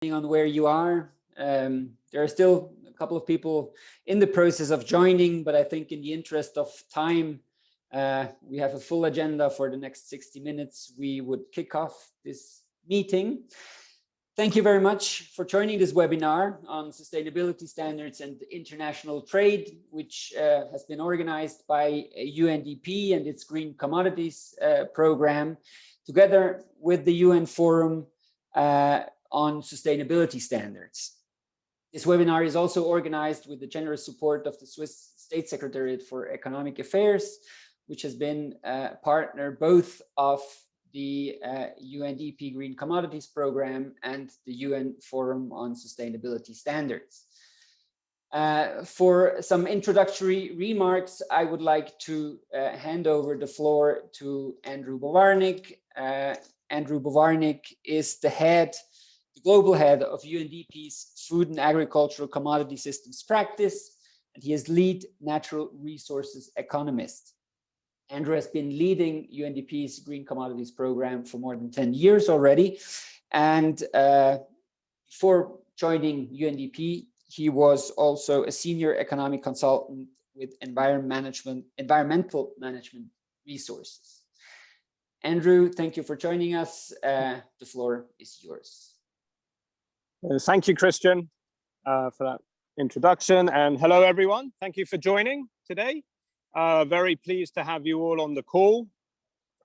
on where you are. There are still a couple of people in the process of joining, but I think in the interest of time, we have a full agenda for the next 60 minutes. We would kick off this meeting. Thank you very much for joining this webinar on sustainability standards and international trade, which has been organized by UNDP and its Green Commodities program, together with the UN Forum on Sustainability Standards. This webinar is also organized with the generous support of the Swiss State Secretariat for Economic Affairs, which has been a partner both of the UNDP Green Commodities Program and the UN Forum on Sustainability Standards. For some introductory remarks, I would like to hand over the floor to Andrew Bovarnik. Andrew Bovarnik is the global head of UNDP's Food and Agricultural Commodity Systems Practice, and he is lead natural resources economist. Andrew has been leading UNDP's Green Commodities Program for more than 10 years already. And before joining UNDP, he was also a senior economic consultant with environmental management resources. Andrew, thank you for joining us. The floor is yours. Thank you, Christian, for that introduction. And hello, everyone. Thank you for joining today. Very pleased to have you all on the call.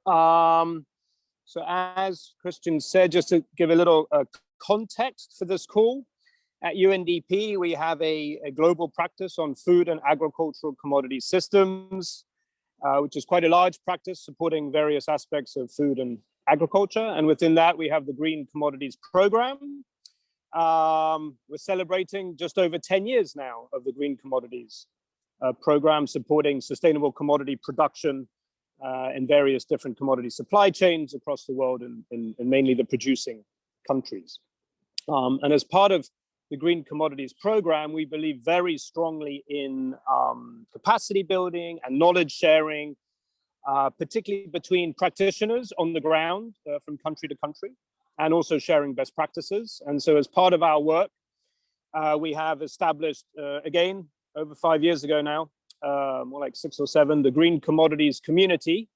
So as Christian said, just to give a little context for this call, at UNDP, we have a global practice on food and agricultural commodity systems, which is quite a large practice supporting various aspects of food and agriculture. And within that, we have the Green Commodities Program. We're celebrating just over 10 years now of the Green Commodities Program, supporting sustainable commodity production in various different commodity supply chains across the world and mainly the producing countries. And as part of the Green Commodities Program, we believe very strongly in capacity building and knowledge sharing, particularly between practitioners on the ground from country to country, and also sharing best practices. And so as part of our work, we have established, again, over 5 years ago now, more like 6 or 7, the Green Commodities Community,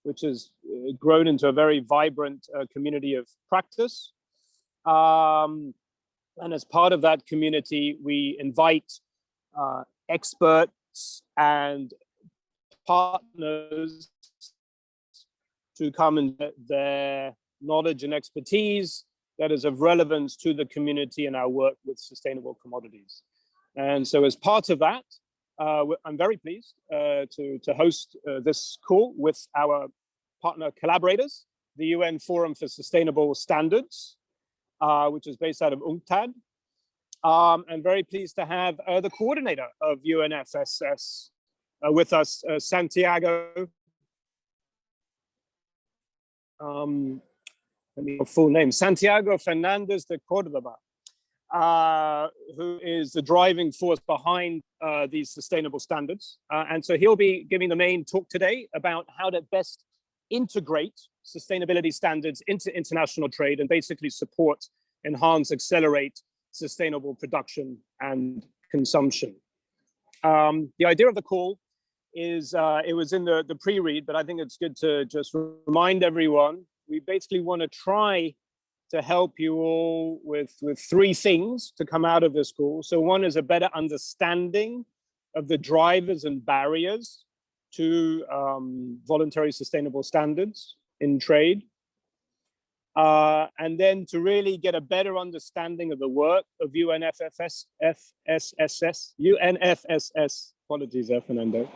which has grown into a very vibrant community of practice. And as part of that community, we invite experts and partners to come and get their knowledge and expertise that is of relevance to the community and our work with sustainable commodities. And so as part of that, I'm very pleased to host this call with our partner collaborators, the UN Forum for Sustainable Standards, which is based out of UNCTAD. I'm very pleased to have the coordinator of UNFSS with us, Santiago. Full name, Santiago Fernandez de Cordova, who is the driving force behind these sustainable standards. And so he'll be giving the main talk today about how to best integrate sustainability standards into international trade and basically support, enhance, accelerate sustainable production and consumption. The idea of the call is, it was in the pre-read, but I think it's good to just remind everyone, we basically want to try to help you all with 3 things to come out of this call. So one is a better understanding of the drivers and barriers to voluntary sustainable standards in trade. And then to really get a better understanding of the work of UNFSS, apologies there, Fernando,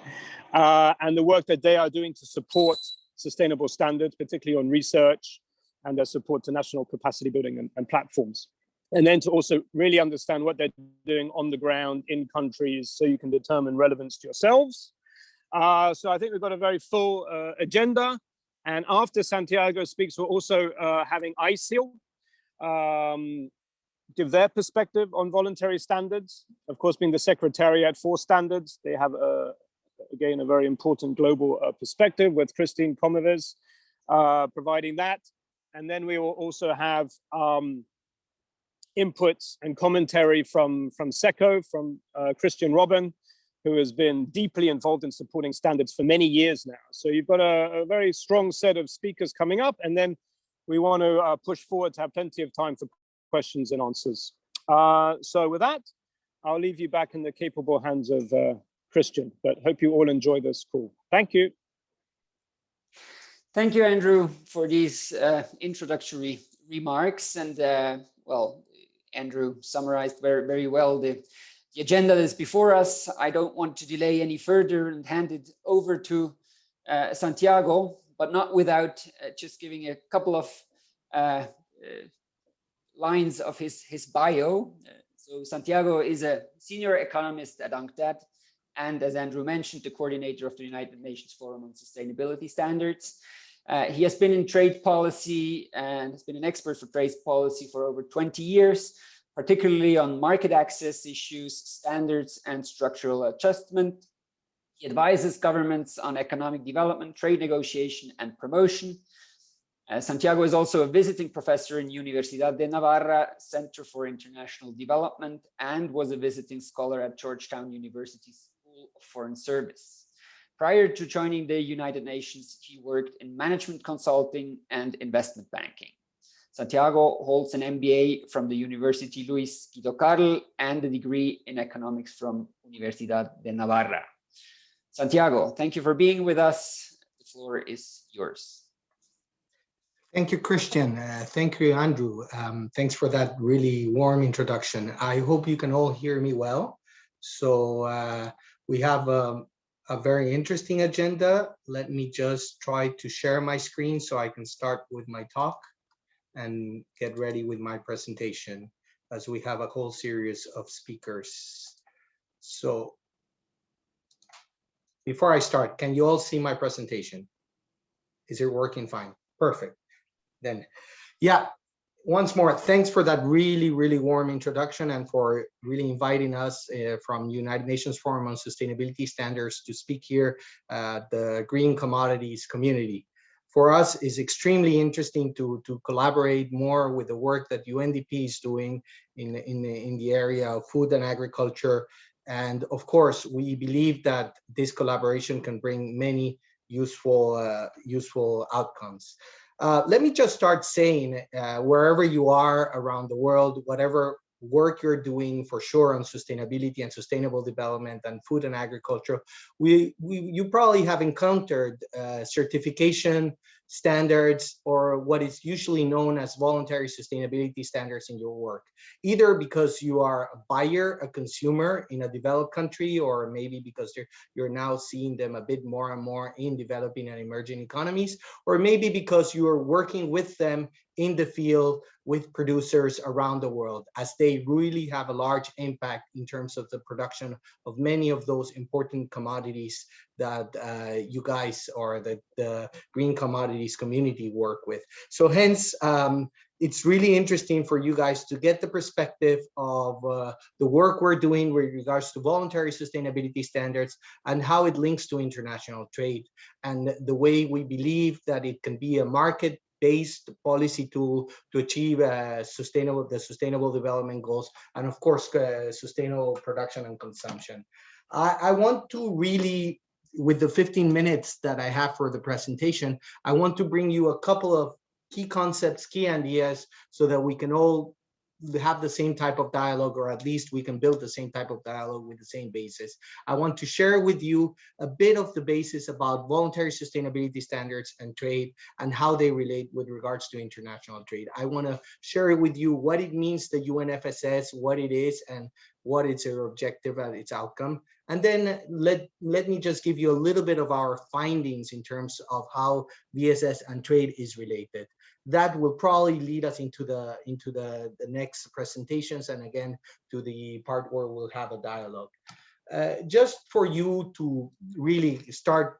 and the work that they are doing to support sustainable standards, particularly on research and their support to national capacity building and platforms. And then to also really understand what they're doing on the ground in countries so you can determine relevance to yourselves. So I think we've got a very full agenda. And after Santiago speaks, we're also having ISEAL give their perspective on voluntary standards. Of course, being the Secretariat for Standards, they have, again, a very important global perspective with Christine Comoves providing that. And then we will also have inputs and commentary from SECO, from Christian Robin, who has been deeply involved in supporting standards for many years now. So you've got a very strong set of speakers coming up, and then we want to push forward to have plenty of time for questions and answers. So with that, I'll leave you back in the capable hands of Christian, but hope you all enjoy this call. Thank you. Thank you, Andrew, for these introductory remarks. And well, Andrew summarized very well the agenda that is before us. I don't want to delay any further and hand it over to Santiago, but not without just giving a couple of lines of his bio. So Santiago is a senior economist at UNCTAD, and as Andrew mentioned, the coordinator of the United Nations Forum on Sustainability Standards. He has been in trade policy and has been an expert for trade policy for over 20 years, particularly on market access issues, standards, and structural adjustment. He advises governments on economic development, trade negotiation, and promotion. Santiago is also a visiting professor in Universidad de Navarra Center for International Development and was a visiting scholar at Georgetown University School of Foreign Service. Prior to joining the United Nations, he worked in management consulting and investment banking. Santiago holds an MBA from the University Luis Guido Carl and a degree in economics from Universidad de Navarra. Santiago, thank you for being with us. The floor is yours. Thank you, Christian. Thank you, Andrew. Thanks for that really warm introduction. I hope you can all hear me well. So we have a very interesting agenda. Let me just try to share my screen so I can start with my talk and get ready with my presentation, as we have a whole series of speakers. So before I start, can you all see my presentation? Is it working fine? Perfect. Then, yeah, once more, thanks for that really warm introduction and for really inviting us from United Nations Forum on Sustainability Standards to speak here at the green commodities community. For us, it's extremely interesting to collaborate more with the work that UNDP is doing in the area of food and agriculture. And of course, we believe that this collaboration can bring many useful outcomes. Let me just start saying, wherever you are around the world, whatever work you're doing for sure on sustainability and sustainable development and food and agriculture, you probably have encountered certification standards or what is usually known as voluntary sustainability standards in your work, either because you are a buyer, a consumer in a developed country, or maybe because you're now seeing them a bit more and more in developing and emerging economies, or maybe because you are working with them in the field with producers around the world, as they really have a large impact in terms of the production of many of those important commodities that you guys or the green commodities community work with. So hence, it's really interesting for you guys to get the perspective of the work we're doing with regards to voluntary sustainability standards and how it links to international trade, and the way we believe that it can be a market-based policy tool to achieve the sustainable development goals, and of course, sustainable production and consumption. I want to really, with the 15 minutes that I have for the presentation, I want to bring you a couple of key concepts, key ideas, so that we can all have the same type of dialogue, or at least we can build the same type of dialogue with the same basis. I want to share with you a bit of the basis about voluntary sustainability standards and trade and how they relate with regards to international trade. I want to share with you what it means, the UNFSS, what it is, and what its objective and its outcome. And then let me just give you a little bit of our findings in terms of how VSS and trade is related. That will probably lead us into the next presentations, and again to the part where we'll have a dialogue. Just for you to really start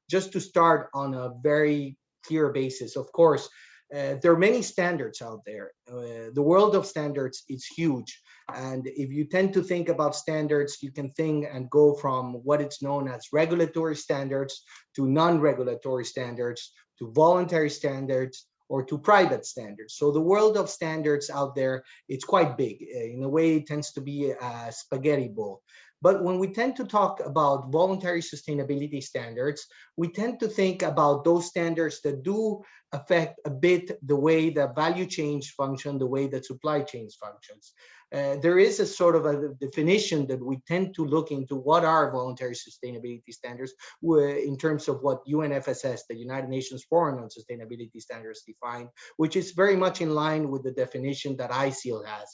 on a very clear basis. Of course, there are many standards out there. The world of standards is huge. And if you tend to think about standards, you can think and go from what is known as regulatory standards to non-regulatory standards to voluntary standards, or to private standards. So the world of standards out there, it's quite big. In a way, it tends to be a spaghetti bowl. But when we tend to talk about voluntary sustainability standards, we tend to think about those standards that do affect a bit the way that value chains function, the way that supply chains functions. There is a sort of a definition that we tend to look into what are voluntary sustainability standards in terms of what UNFSS, the United Nations Forum on Sustainability Standards, define, which is very much in line with the definition that ISEAL has.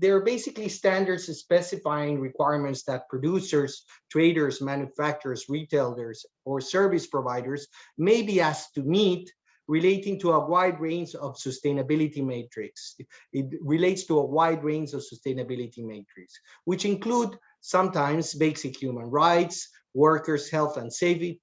They're basically standards specifying requirements that producers, traders, manufacturers, retailers, or service providers may be asked to meet, relating to a wide range of sustainability metrics. It relates to a wide range of sustainability metrics, which include sometimes basic human rights, workers' health and safety,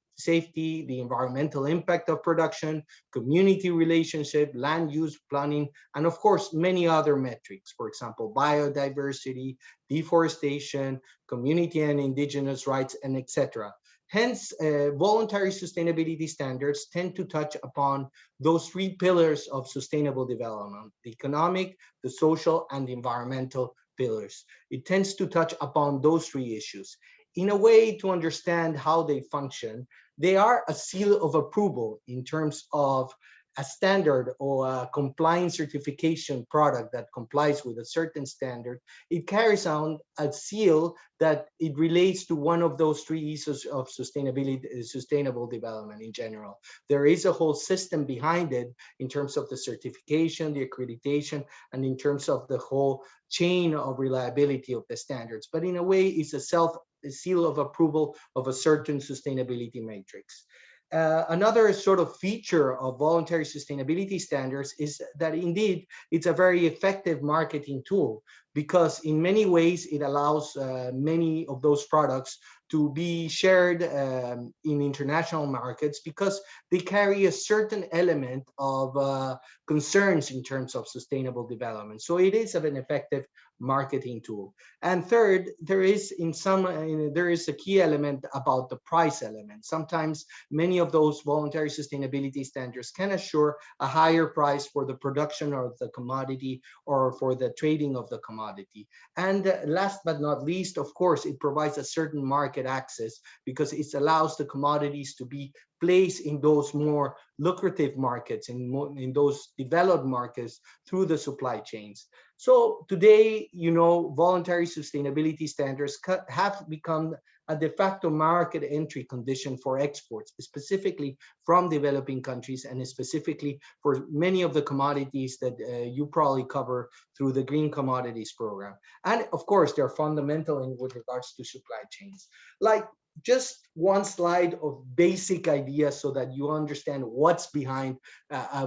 the environmental impact of production, community relationship, land use planning, and of course, many other metrics. For example, biodiversity, deforestation, community and indigenous rights, and etc. Hence, voluntary sustainability standards tend to touch upon those three pillars of sustainable development: the economic, the social, and the environmental pillars. It tends to touch upon those three issues. In a way, to understand how they function, they are a seal of approval in terms of a standard or a compliance certification product that complies with a certain standard. It carries on a seal that it relates to one of those three issues of sustainability, sustainable development in general. There is a whole system behind it in terms of the certification, the accreditation, and in terms of the whole chain of reliability of the standards. But in a way, it's a seal of approval of a certain sustainability matrix. Another sort of feature of voluntary sustainability standards is that indeed it's a very effective marketing tool, because in many ways it allows many of those products to be shared in international markets, because they carry a certain element of concerns in terms of sustainable development. So it is an effective marketing tool. And third, there is a key element about the price element. Sometimes many of those voluntary sustainability standards can assure a higher price for the production of the commodity or for the trading of the commodity. And last but not least, of course, it provides a certain market access, because it allows the commodities to be placed in those more lucrative markets, in those developed markets through the supply chains. So today, voluntary sustainability standards have become a de facto market entry condition for exports, specifically from developing countries, and specifically for many of the commodities that you probably cover through the Green Commodities Program. And of course, they're fundamental with regards to supply chains. Like, just one slide of basic ideas so that you understand what's behind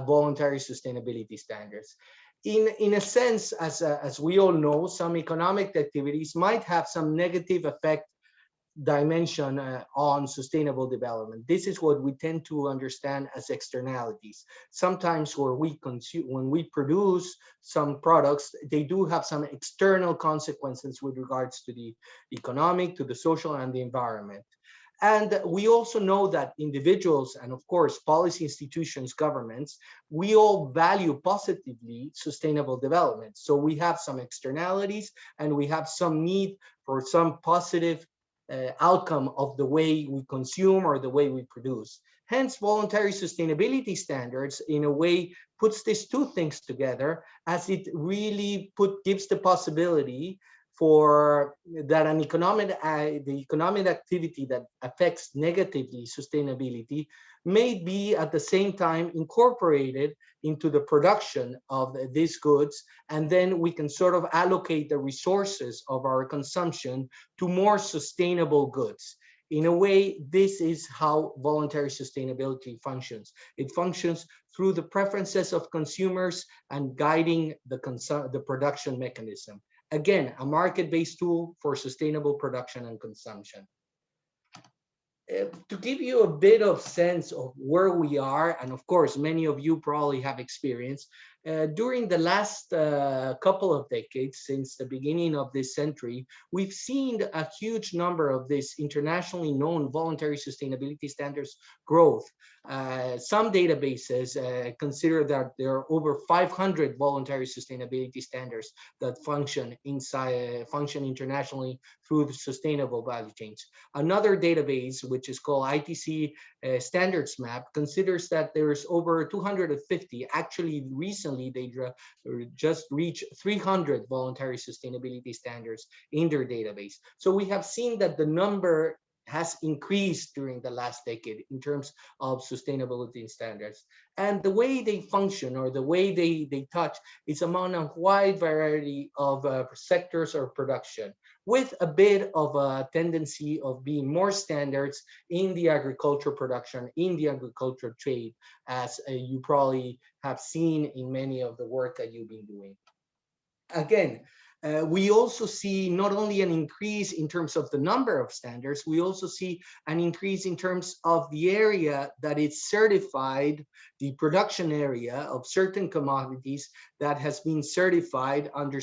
voluntary sustainability standards. In a sense, as we all know, some economic activities might have some negative effect dimension on sustainable development. This is what we tend to understand as externalities. Sometimes when we produce some products, they do have some external consequences with regards to the economic, to the social, and the environment. And we also know that individuals, and of course, policy institutions, governments, we all value positively sustainable development. So we have some externalities, and we have some need for some positive outcome of the way we consume or the way we produce. Hence, voluntary sustainability standards, in a way, puts these two things together, as it really gives the possibility for that the economic activity that affects negatively sustainability may be at the same time incorporated into the production of these goods, and then we can sort of allocate the resources of our consumption to more sustainable goods. In a way, this is how voluntary sustainability functions. It functions through the preferences of consumers and guiding the production mechanism. Again, a market-based tool for sustainable production and consumption. To give you a bit of sense of where we are, and of course, many of you probably have experience, During the last couple of decades, since the beginning of this century, we've seen a huge number of these internationally known voluntary sustainability standards growth. Some databases consider that there are over 500 voluntary sustainability standards that function internationally through the sustainable value chains. Another database, which is called ITC Standards Map, considers that there's over 250. Actually, recently they just reached 300 voluntary sustainability standards in their database. So we have seen that the number has increased during the last decade in terms of sustainability standards. And the way they function, or the way they touch, is among a wide variety of sectors or production, with a bit of a tendency of being more standards in the agriculture production, in the agriculture trade, as you probably have seen in many of the work that you've been doing. Again, we also see not only an increase in terms of the number of standards, we also see an increase in terms of the area that is certified, the production area of certain commodities that has been certified under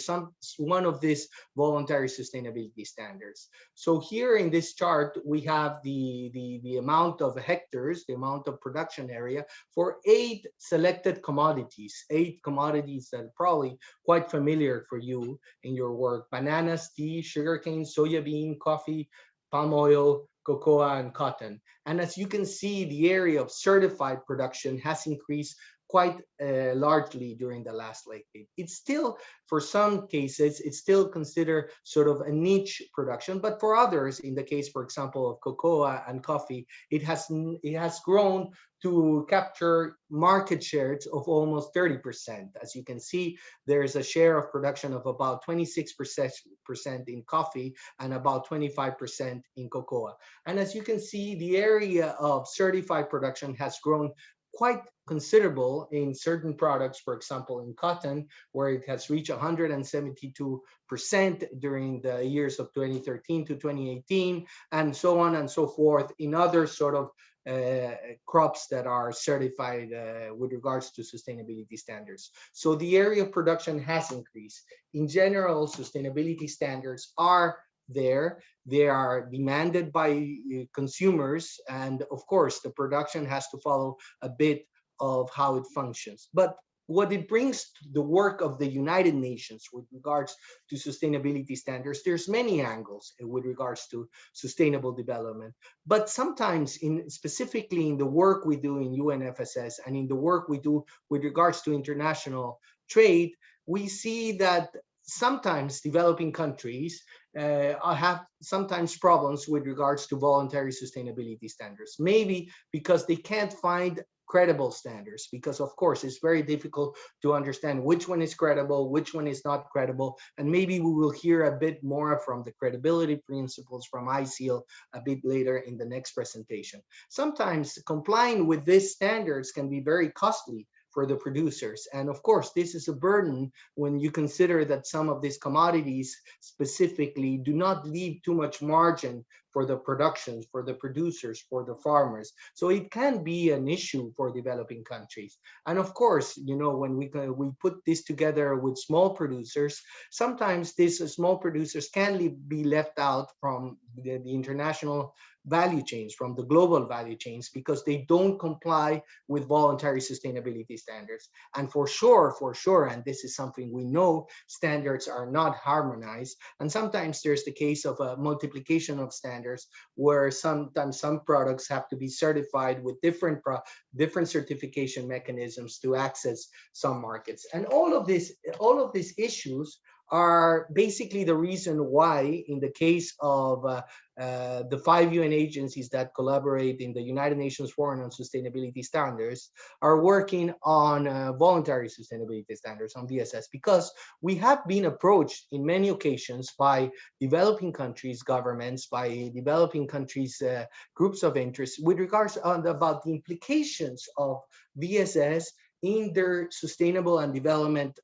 one of these voluntary sustainability standards. So here in this chart, we have the amount of hectares, the amount of production area for 8 selected commodities, 8 commodities that are probably quite familiar for you in your work: bananas, tea, sugarcane, soybean, coffee, palm oil, cocoa, and cotton. And as you can see, the area of certified production has increased quite largely during the last decade. It's still, for some cases, it's still considered sort of a niche production, but for others, in the case, for example, of cocoa and coffee, it has grown to capture market shares of almost 30%. As you can see, there's a share of production of about 26% in coffee and about 25% in cocoa. And as you can see, the area of certified production has grown quite considerable in certain products, for example, in cotton, where it has reached 172% during the years of 2013 to 2018, and so on and so forth in other sort of crops that are certified with regards to sustainability standards. So the area of production has increased. In general, sustainability standards are there. They are demanded by consumers, and of course the production has to follow a bit of how it functions. But what it brings to the work of the United Nations with regards to sustainability standards, there's many angles with regards to sustainable development. But sometimes, specifically in the work we do in UNFSS and in the work we do with regards to international trade, we see that sometimes developing countries have sometimes problems with regards to voluntary sustainability standards. Maybe because they can't find credible standards, because of course it's very difficult to understand which one is credible, which one is not credible. And maybe we will hear a bit more from the credibility principles from ICIL a bit later in the next presentation. Sometimes complying with these standards can be very costly for the producers. And of course, this is a burden when you consider that some of these commodities specifically do not leave too much margin for the productions, for the producers, for the farmers. So it can be an issue for developing countries. And of course, you know, when we put this together with small producers, sometimes these small producers can be left out from the international value chains, from the global value chains, because they don't comply with voluntary sustainability standards. And for sure, and this is something we know, standards are not harmonized. And sometimes there's the case of a multiplication of standards, where sometimes some products have to be certified with different certification mechanisms to access some markets. And all of these issues are basically the reason why, in the case of the 5 UN agencies that collaborate in the United Nations Forum on Sustainability Standards, are working on voluntary sustainability standards, on VSS, because we have been approached in many occasions by developing countries, governments, by developing countries, groups of interest, with regards about the implications of VSS in their sustainable and development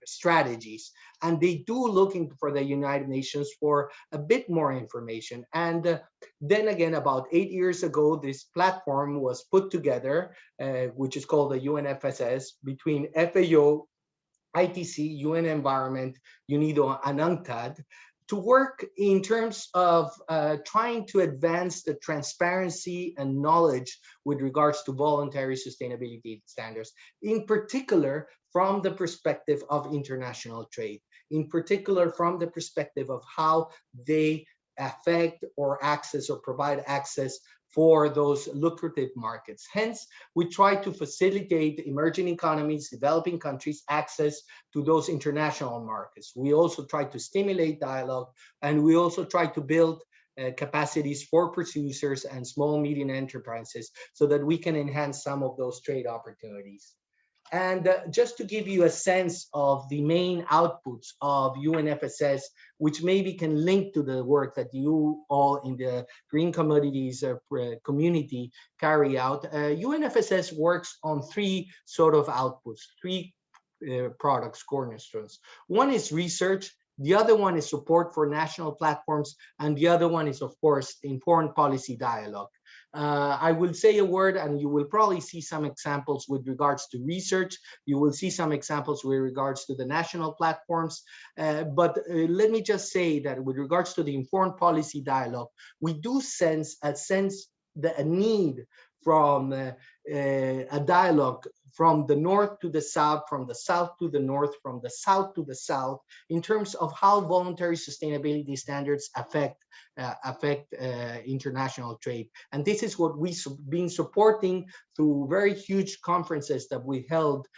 strategies. And they do looking for the United Nations for a bit more information. And then again, about 8 years ago, this platform was put together, which is called the UNFSS, between FAO, ITC, UN Environment, UNIDO, and UNCTAD to work in terms of trying to advance the transparency and knowledge with regards to voluntary sustainability standards, in particular from the perspective of international trade, in particular from the perspective of how they affect or access or provide access for those lucrative markets. Hence, we try to facilitate emerging economies, developing countries access to those international markets. We also try to stimulate dialogue, and we also try to build capacities for producers and small medium enterprises so that we can enhance some of those trade opportunities. And just to give you a sense of the main outputs of UNFSS, which maybe can link to the work that you all in the green commodities community carry out, UNFSS works on three sort of outputs, three products, cornerstones. One is research, the other one is support for national platforms, and the other one is, of course, in foreign policy dialogue. I will say a word, and you will probably see some examples with regards to research. You will see some examples with regards to the national platforms. But let me just say that with regards to the foreign policy dialogue, we do sense a need from a dialogue from the north to the south, from the south to the north, from the south to the south, in terms of how voluntary sustainability standards affect international trade. And this is what we've been supporting through very huge conferences that we held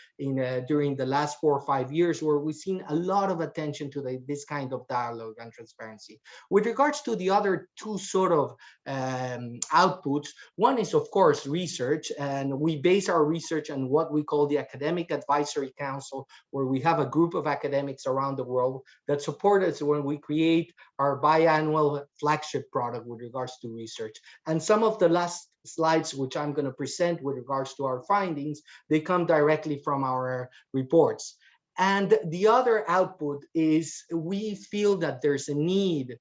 during the last 4 or 5 years, where we've seen a lot of attention to this kind of dialogue and transparency. With regards to the other two sort of outputs, one is, of course, research, and we base our research on what we call the Academic Advisory Council, where we have a group of academics around the world that support us when we create our biannual flagship product with regards to research. And some of the last slides, which I'm going to present with regards to our findings, they come directly from our reports. And the other output is we feel that there's a need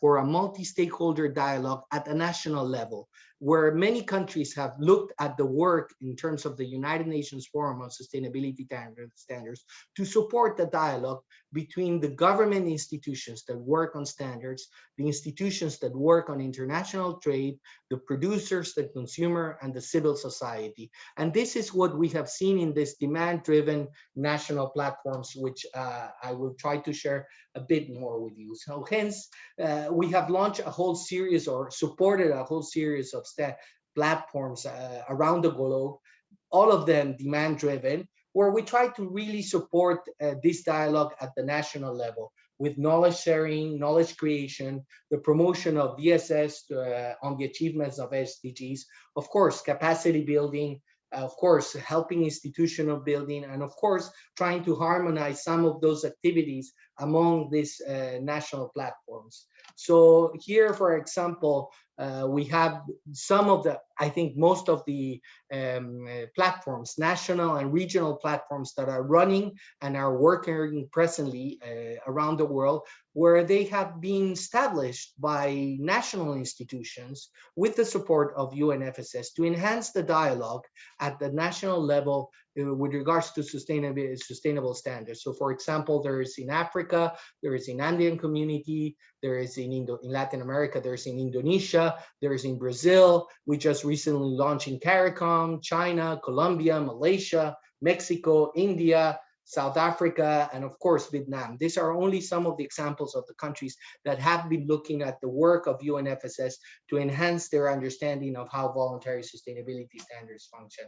for a multi-stakeholder dialogue at a national level, where many countries have looked at the work in terms of the United Nations Forum on Sustainability Standards to support the dialogue between the government institutions that work on standards, the institutions that work on international trade, the producers, the consumer, and the civil society. And this is what we have seen in this demand-driven national platforms, which I will try to share a bit more with you. So hence, we have launched a whole series or supported a whole series of platforms around the globe, all of them demand-driven, where we try to really support this dialogue at the national level with knowledge sharing, knowledge creation, the promotion of VSS on the achievements of SDGs, of course, capacity building, of course, helping institutional building, and of course, trying to harmonize some of those activities among these national platforms. So here, for example, we have some of the, I think most of the platforms, national and regional platforms that are running and are working presently around the world, where they have been established by national institutions with the support of UNFSS to enhance the dialogue at the national level with regards to sustainable standards. So for example, there is in Africa, there is in Andean community, there is in Latin America, there's in Indonesia, there's in Brazil. We just recently launched in CARICOM, China, Colombia, Malaysia, Mexico, India, South Africa, and of course, Vietnam. These are only some of the examples of the countries that have been looking at the work of UNFSS to enhance their understanding of how voluntary sustainability standards function.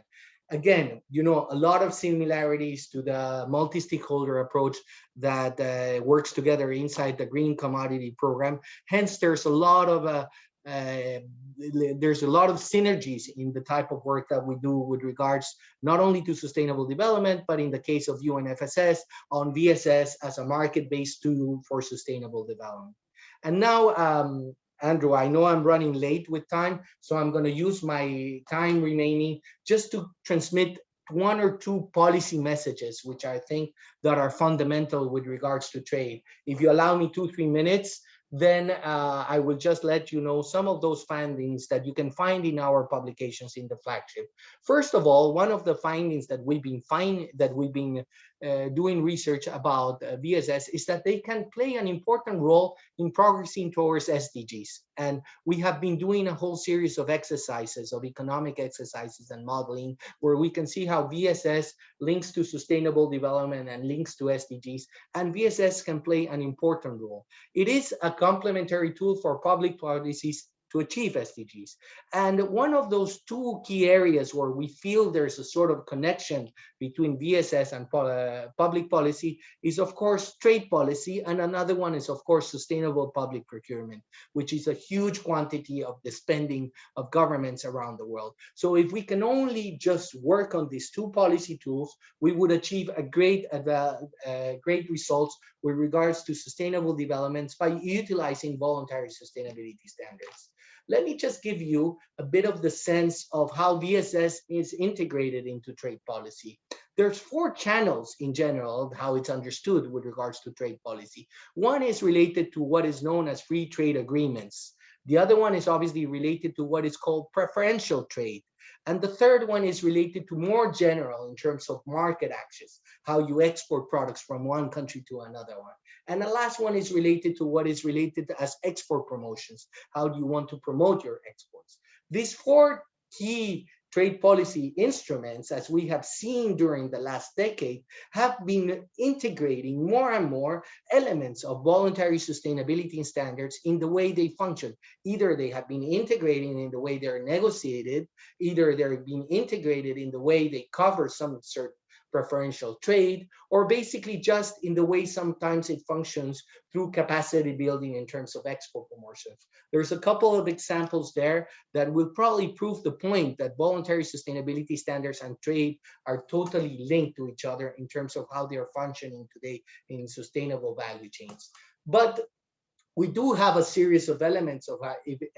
Again, you know, a lot of similarities to the multi-stakeholder approach that works together inside the Green Commodity Program. Hence, there's a lot of synergies in the type of work that we do with regards not only to sustainable development, but in the case of UNFSS on VSS as a market-based tool for sustainable development. And now, Andrew, I know I'm running late with time, so I'm going to use my time remaining just to transmit one or two policy messages, which I think that are fundamental with regards to trade. If you allow me 2-3 minutes, then I will just let you know some of those findings that you can find in our publications in the flagship. First of all, one of the findings that we've been doing research about VSS is that they can play an important role in progressing towards SDGs. And we have been doing a whole series of exercises, of economic exercises and modeling, where we can see how VSS links to sustainable development and links to SDGs, and VSS can play an important role. It is a complementary tool for public policies to achieve SDGs. And one of those two key areas where we feel there's a sort of connection between VSS and public policy is, of course, trade policy. And another one is, of course, sustainable public procurement, which is a huge quantity of the spending of governments around the world. So if we can only just work on these two policy tools, we would achieve a great results with regards to sustainable developments by utilizing voluntary sustainability standards. Let me just give you a bit of the sense of how VSS is integrated into trade policy. There's 4 channels in general, how it's understood with regards to trade policy. One is related to what is known as free trade agreements. The other one is obviously related to what is called preferential trade. And the third one is related to more general in terms of market access, how you export products from one country to another one. And the last one is related to what is related as export promotions. How do you want to promote your exports? These 4 key trade policy instruments, as we have seen during the last decade, have been integrating more and more elements of voluntary sustainability standards in the way they function. Either they have been integrating in the way they're negotiated, either they're being integrated in the way they cover some certain preferential trade, or basically just in the way sometimes it functions through capacity building in terms of export promotions. There's a couple of examples there that will probably prove the point that voluntary sustainability standards and trade are totally linked to each other in terms of how they are functioning today in sustainable value chains. But we do have a series of elements of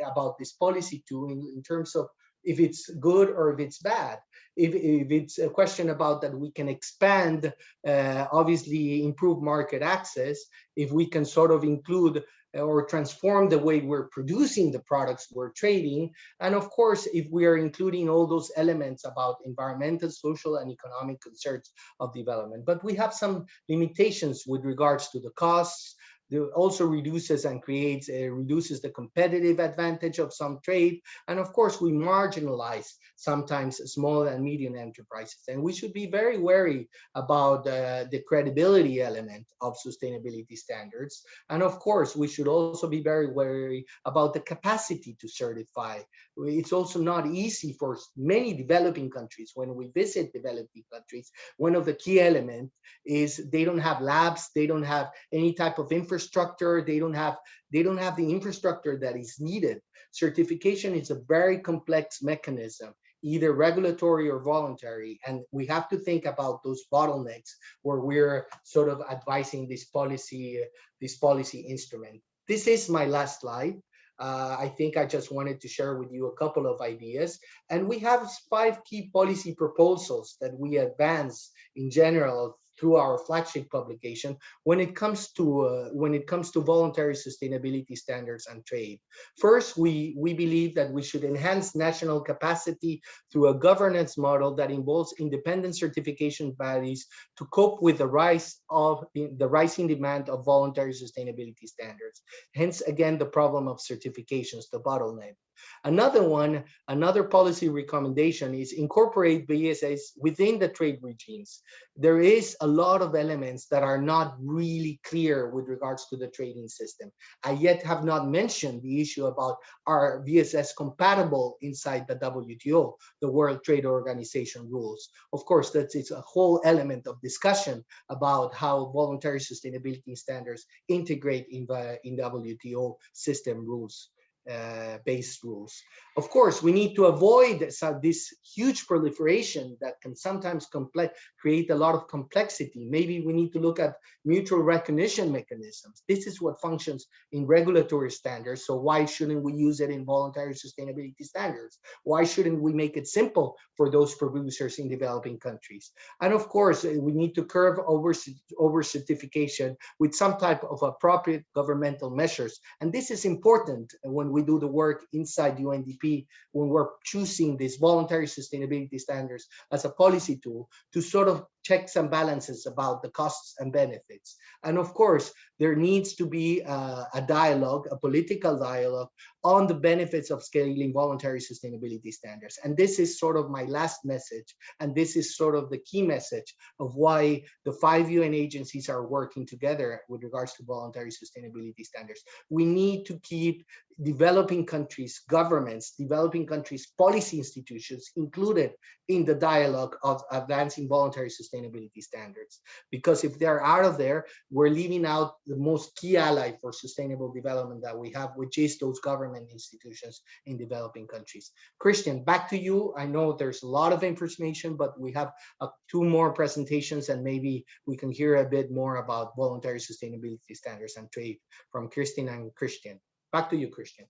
about this policy too in terms of if it's good or if it's bad. If it's a question about that we can expand, obviously improve market access, if we can sort of include or transform the way we're producing the products we're trading, and of course, if we are including all those elements about environmental, social, and economic concerns of development. But we have some limitations with regards to the costs. It also reduces and reduces the competitive advantage of some trade. And of course, we marginalize sometimes small and medium enterprises. And we should be very wary about the credibility element of sustainability standards. And of course, we should also be very wary about the capacity to certify. It's also not easy for many developing countries. When we visit developing countries, one of the key elements is they don't have labs, they don't have any type of infrastructure, they don't have the infrastructure that is needed. Certification is a very complex mechanism, either regulatory or voluntary, and we have to think about those bottlenecks where we're sort of advising this policy instrument. This is my last slide. I think I just wanted to share with you a couple of ideas. And we have 5 key policy proposals that we advance in general through our flagship publication when it comes to voluntary sustainability standards and trade. First, we believe that we should enhance national capacity through a governance model that involves independent certification bodies to cope with the rising demand of voluntary sustainability standards. Hence, again, the problem of certifications, the bottleneck. Another policy recommendation is incorporate VSS within the trade regimes. There is a lot of elements that are not really clear with regards to the trading system. I yet have not mentioned the issue about are VSS compatible inside the WTO, the World Trade Organization rules. Of course, it's a whole element of discussion about how voluntary sustainability standards integrate in WTO system rules. Based rules. Of course, we need to avoid this huge proliferation that can sometimes create a lot of complexity. Maybe we need to look at mutual recognition mechanisms. This is what functions in regulatory standards. So why shouldn't we use it in voluntary sustainability standards? Why shouldn't we make it simple for those producers in developing countries? And of course, we need to curb over certification with some type of appropriate governmental measures. And this is important when we do the work inside UNDP, when we're choosing these voluntary sustainability standards as a policy tool to sort of checks and balances about the costs and benefits. And of course, there needs to be a dialogue, a political dialogue on the benefits of scaling voluntary sustainability standards. And this is sort of my last message. And this is sort of the key message of why the 5 UN agencies are working together with regards to voluntary sustainability standards. We need to keep developing countries, governments, developing countries, policy institutions included in the dialogue of advancing voluntary sustainability standards. Because if they're out of there, we're leaving out the most key ally for sustainable development that we have, which is those government institutions in developing countries. Christian, back to you. I know there's a lot of information, but we have 2 more presentations, and maybe we can hear a bit more about voluntary sustainability standards and trade from Christine and Christian. Back to you, Christian.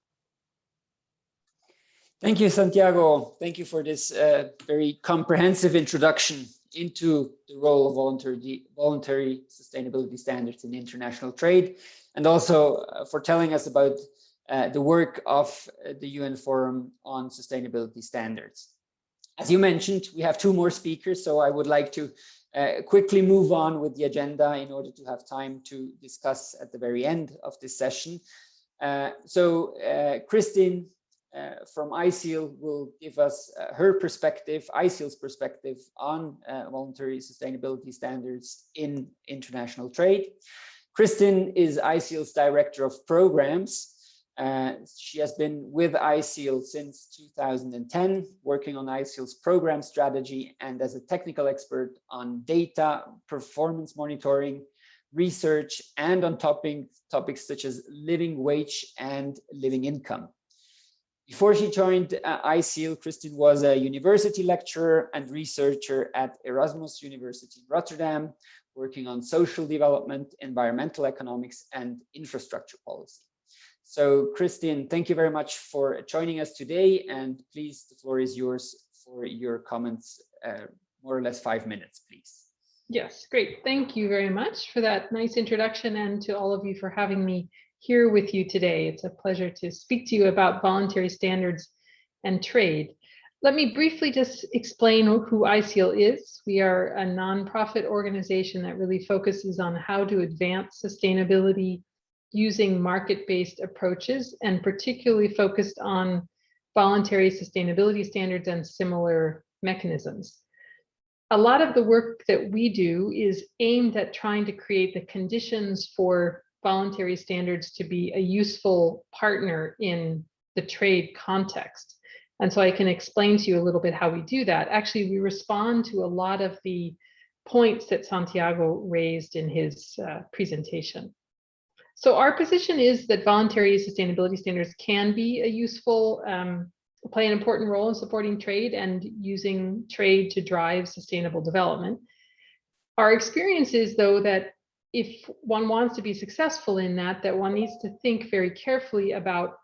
Thank you, Santiago. Thank you for this very comprehensive introduction into the role of voluntary sustainability standards in international trade, and also for telling us about the work of the UN Forum on Sustainability Standards. As you mentioned, we have 2 more speakers, so I would like to quickly move on with the agenda in order to have time to discuss at the very end of this session. Christine from ICIL will give us her perspective, ICIL's perspective on voluntary sustainability standards in international trade. Christine is ICIL's Director of Programs. She has been with ICIL since 2010, working on ICIL's program strategy and as a technical expert on data, performance monitoring, research, and on topics such as living wage and living income. Before she joined ICIL, Christine was a university lecturer and researcher at Erasmus University in Rotterdam, working on social development, environmental economics, and infrastructure policy. So Christine, thank you very much for joining us today, and please, the floor is yours for your comments, more or less 5 minutes, please. Yes, great. Thank you very much for that nice introduction, and to all of you for having me here with you today. It's a pleasure to speak to you about voluntary standards and trade. Let me briefly just explain who ICIL is. We are a nonprofit organization that really focuses on how to advance sustainability using market-based approaches, and particularly focused on voluntary sustainability standards and similar mechanisms. A lot of the work that we do is aimed at trying to create the conditions for voluntary standards to be a useful partner in the trade context. And so I can explain to you a little bit how we do that. Actually, we respond to a lot of the points that Santiago raised in his presentation. So our position is that voluntary sustainability standards can be a useful, play an important role in supporting trade and using trade to drive sustainable development. Our experience is, though, that if one wants to be successful in that, one needs to think very carefully about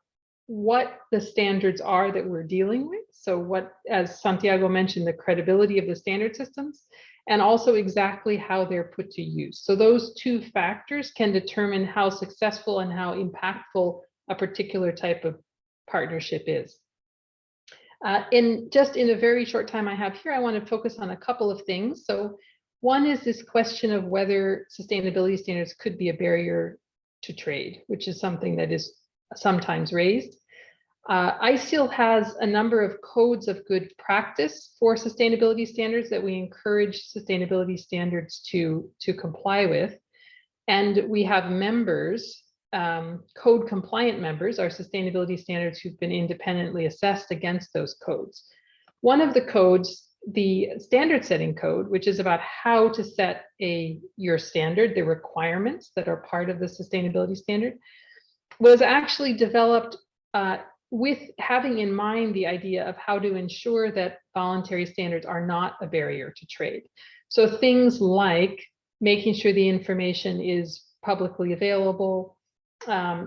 what the standards are that we're dealing with. So what, as Santiago mentioned, the credibility of the standard systems, and also exactly how they're put to use. So those 2 factors can determine how successful and how impactful a particular type of partnership is. In a very short time I have here, I want to focus on a couple of things. So one is this question of whether sustainability standards could be a barrier to trade, which is something that is sometimes raised. ICIL has a number of codes of good practice for sustainability standards that we encourage sustainability standards to comply with. And we have members, code compliant members, our sustainability standards, who've been independently assessed against those codes. One of the codes, the standard setting code, which is about how to set your standard, the requirements that are part of the sustainability standard, was actually developed with having in mind the idea of how to ensure that voluntary standards are not a barrier to trade. So things like making sure the information is publicly available,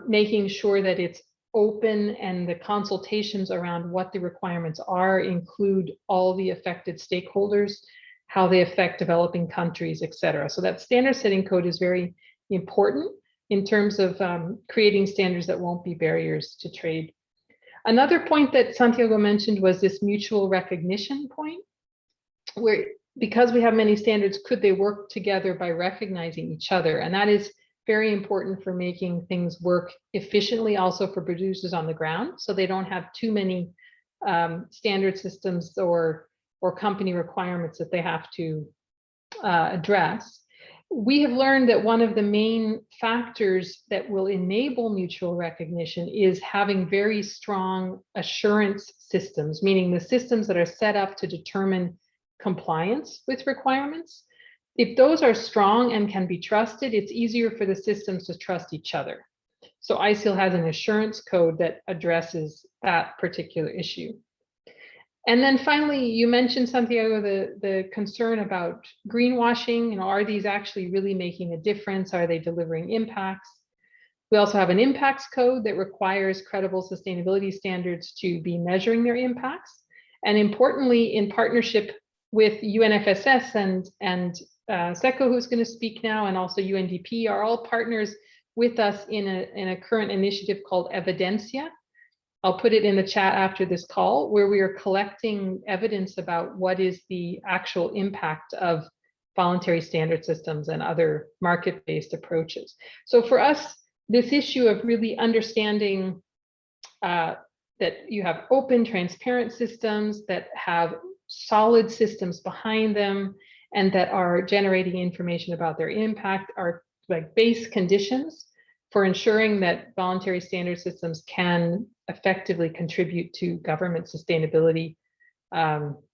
making sure that it's open and the consultations around what the requirements are include all the affected stakeholders, how they affect developing countries, etc. So that standard setting code is very important in terms of creating standards that won't be barriers to trade. Another point that Santiago mentioned was this mutual recognition point, where because we have many standards, could they work together by recognizing each other? And that is very important for making things work efficiently, also for producers on the ground, so they don't have too many standard systems or company requirements that they have to address. We have learned that one of the main factors that will enable mutual recognition is having very strong assurance systems, meaning the systems that are set up to determine compliance with requirements. If those are strong and can be trusted, it's easier for the systems to trust each other. So ISIL has an assurance code that addresses that particular issue. And then finally, you mentioned, Santiago, the concern about greenwashing. You know, are these actually really making a difference? Are they delivering impacts? We also have an impacts code that requires credible sustainability standards to be measuring their impacts. And importantly, in partnership with UNFSS and SECO, who's going to speak now, and also UNDP, are all partners with us in a current initiative called Evidencia. I'll put it in the chat after this call, where we are collecting evidence about what is the actual impact of voluntary standard systems and other market-based approaches. So for us, this issue of really understanding that you have open, transparent systems that have solid systems behind them and that are generating information about their impact are like base conditions for ensuring that voluntary standard systems can effectively contribute to government sustainability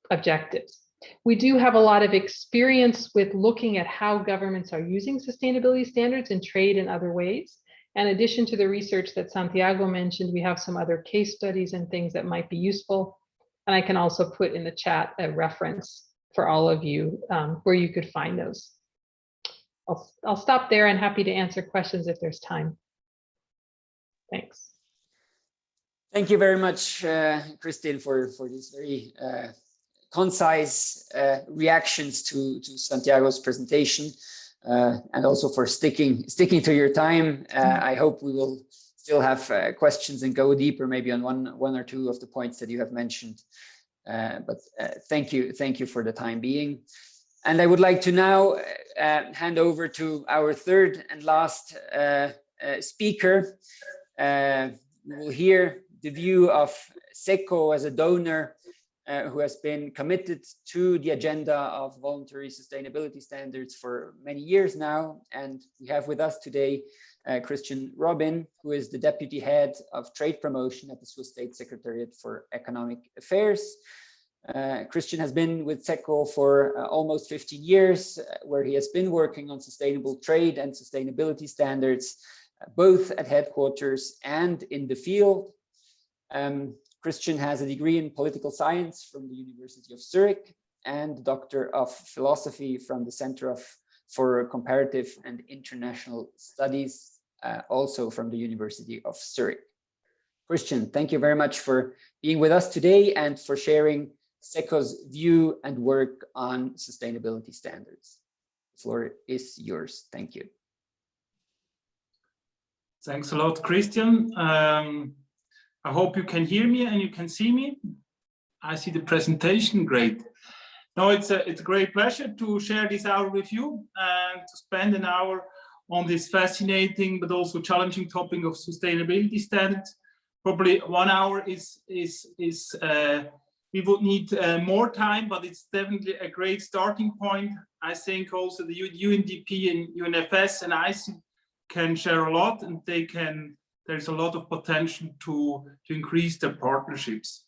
objectives. We do have a lot of experience with looking at how governments are using sustainability standards in trade and other ways. In addition to the research that Santiago mentioned, we have some other case studies and things that might be useful. And I can also put in the chat a reference for all of you where you could find those. I'll stop there and happy to answer questions if there's time. Thanks. Thank you very much, Christine, for these very concise reactions to Santiago's presentation, and also for sticking to your time. I hope we will still have questions and go deeper maybe on one or two of the points that you have mentioned. But thank you for the time being. And I would like to now hand over to our third and last speaker. We will hear the view of SECO as a donor who has been committed to the agenda of voluntary sustainability standards for many years now. And we have with us today Christian Robin, who is the Deputy Head of Trade Promotion at the Swiss State Secretariat for Economic Affairs. Christian has been with SECO for almost 15 years, where he has been working on sustainable trade and sustainability standards, both at headquarters and in the field. Christian has a degree in political science from the University of Zurich and a Doctor of Philosophy from the Center for Comparative and International Studies, also from the University of Zurich. Christian, thank you very much for being with us today and for sharing SECO's view and work on sustainability standards. The floor is yours. Thank you. Thanks a lot, Christian. I hope you can hear me and you can see me. I see the presentation, great. No, it's a great pleasure to share this hour with you and to spend an hour on this fascinating but also challenging topic of sustainability standards. Probably 1 hour we would need more time, but it's definitely a great starting point. I think also the UNDP and UNFS and ICIL can share a lot, and there's a lot of potential to increase their partnerships.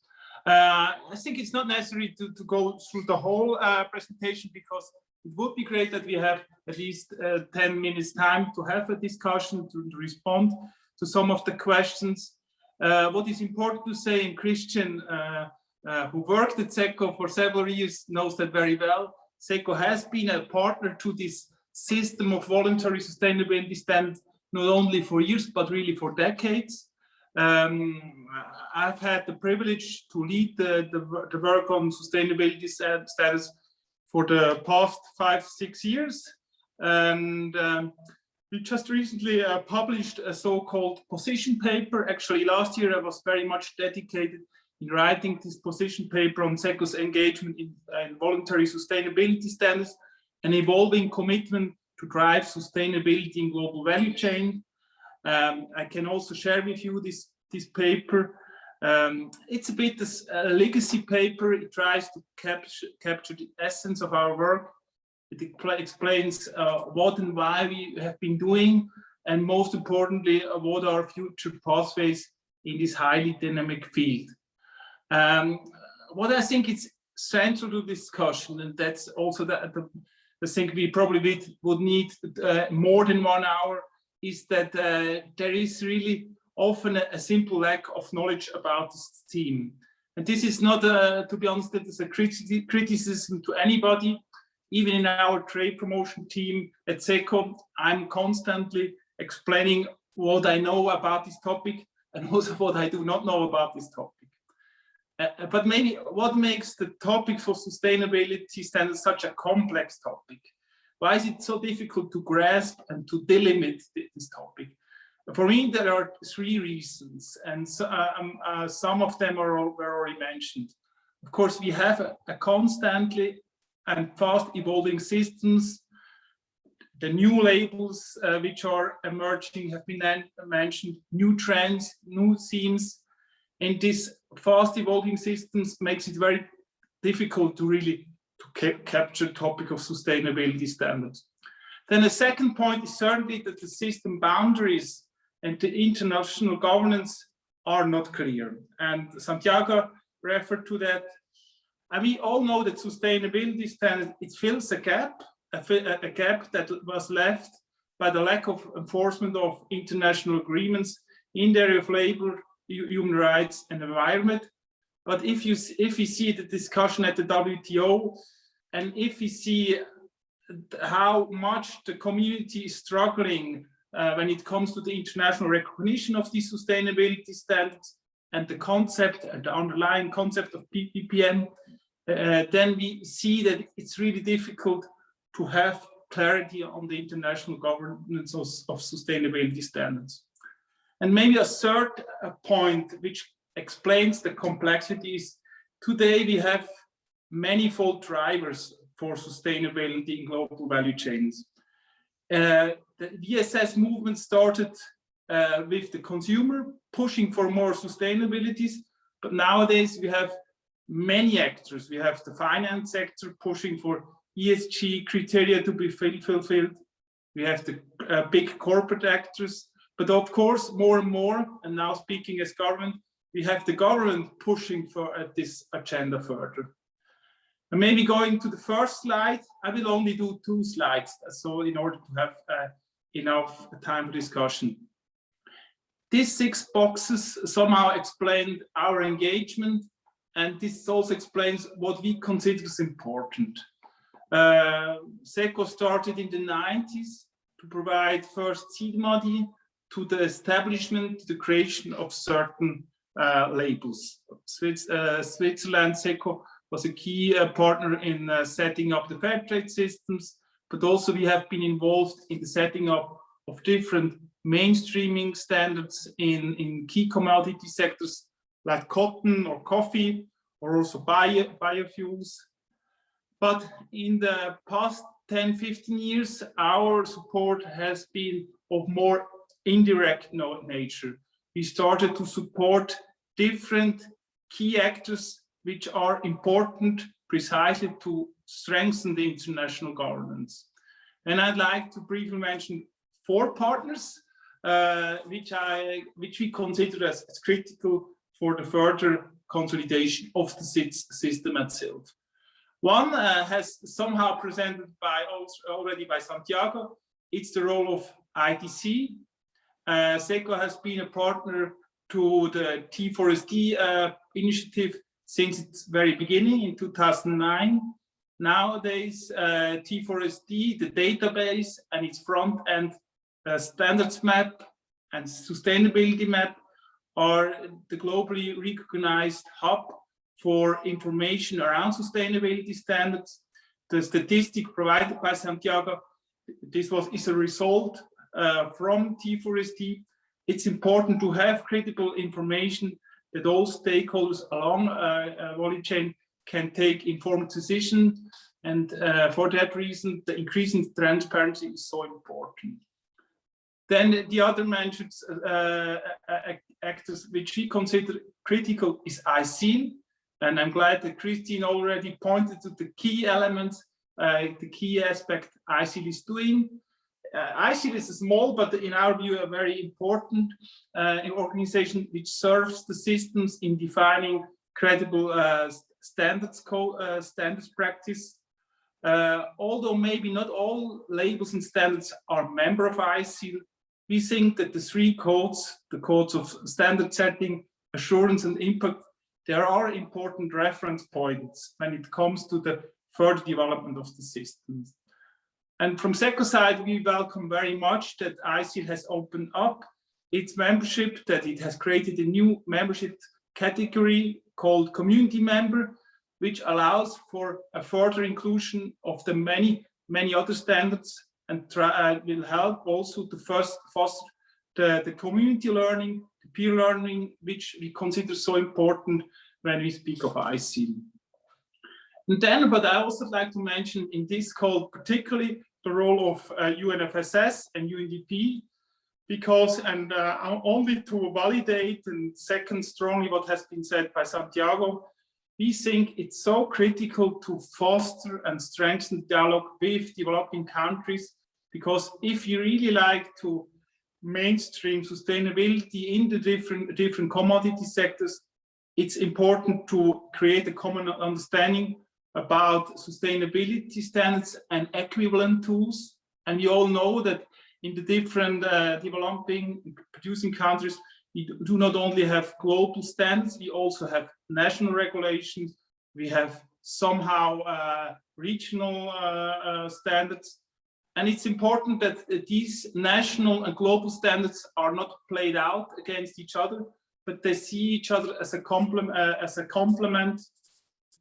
I think it's not necessary to go through the whole presentation, because it would be great that we have at least 10 minutes time to have a discussion, to respond to some of the questions. What is important to say, and Christian, who worked at SECO for several years, knows that very well. SECO has been a partner to this system of voluntary sustainability standards, not only for years, but really for decades. I've had the privilege to lead the work on sustainability standards for the past 5-6 years. And we just recently published a so-called position paper. Actually, last year I was very much dedicated in writing this position paper on SECO's engagement in voluntary sustainability standards, an evolving commitment to drive sustainability in global value chain. I can also share with you this paper. It's a bit a legacy paper. It tries to capture the essence of our work. It explains what and why we have been doing, and most importantly, what are future pathways in this highly dynamic field. What I think is central to discussion, and that's also the thing we probably would need more than 1 hour, is that there is really often a simple lack of knowledge about this theme. And this is not, to be honest, that is a criticism to anybody. Even in our trade promotion team at SECO, I'm constantly explaining what I know about this topic and also what I do not know about this topic. But maybe what makes the topic for sustainability standards such a complex topic? Why is it so difficult to grasp and to delimit this topic? For me, there are 3 reasons, and some of them were already mentioned. Of course, we have a constantly and fast evolving systems. The new labels which are emerging have been mentioned, new trends, new themes, and this fast evolving systems makes it very difficult to really capture the topic of sustainability standards. Then a second point is certainly that the system boundaries and the international governance are not clear. And Santiago referred to that. And we all know that sustainability standards, it fills a gap that was left by the lack of enforcement of international agreements in the area of labor, human rights, and environment. But if we see the discussion at the WTO, and if we see how much the community is struggling when it comes to the international recognition of these sustainability standards and the concept and the underlying concept of PPM, then we see that it's really difficult to have clarity on the international governance of sustainability standards. And maybe a third point which explains the complexities. Today we have manifold drivers for sustainability in global value chains. The VSS movement started with the consumer pushing for more sustainabilities, but nowadays we have many actors. We have the finance sector pushing for ESG criteria to be fulfilled. We have the big corporate actors, but of course more and more, and now speaking as government, we have the government pushing for this agenda further. And maybe going to the first slide, I will only do 2 slides, so in order to have enough time for discussion. These 6 boxes somehow explain our engagement, and this also explains what we consider as important. SECO started in the 90s to provide first seed money to the establishment, the creation of certain labels. Switzerland, SECO was a key partner in setting up the fair trade systems, but also we have been involved in the setting up of different mainstreaming standards in key commodity sectors like cotton or coffee, or also biofuels. But in the past 10, 15 years, our support has been of more indirect nature. We started to support different key actors which are important precisely to strengthen the international governance. And I'd like to briefly mention 4 partners which we consider as critical for the further consolidation of the system itself. One has somehow presented already by Santiago. It's the role of ITC. SECO has been a partner to the T4SD initiative since its very beginning in 2009. Nowadays, T4SD, the database and its front end standards map and sustainability map are the globally recognized hub for information around sustainability standards. The statistic provided by Santiago, is a result from T4SD. It's important to have critical information that all stakeholders along a value chain can take informed decisions. And for that reason, the increasing transparency is so important. Then the other mentioned actors which we consider critical is ICIL. And I'm glad that Christine already pointed to the key elements, the key aspect ICIL is doing. ICIL is a small, but in our view, a very important organization which serves the systems in defining credible standards practice. Although maybe not all labels and standards are member of ICIL, we think that the three codes, the codes of standard setting, assurance, and impact, there are important reference points when it comes to the further development of the systems. And from SECO side, we welcome very much that ICIL has opened up its membership, that it has created a new membership category called community member, which allows for a further inclusion of the many other standards, and will help also to first foster the community learning, the peer learning, which we consider so important when we speak of ICIL. And then, but I also like to mention in this call, particularly the role of UNFSS and UNDP, because, and only to validate and second strongly what has been said by Santiago, we think it's so critical to foster and strengthen dialogue with developing countries, because if you really like to mainstream sustainability in the different commodity sectors, it's important to create a common understanding about sustainability standards and equivalent tools. And we all know that in the different developing, producing countries, we do not only have global standards, we also have national regulations, we have somehow regional standards. And it's important that these national and global standards are not played out against each other, but they see each other as a complement.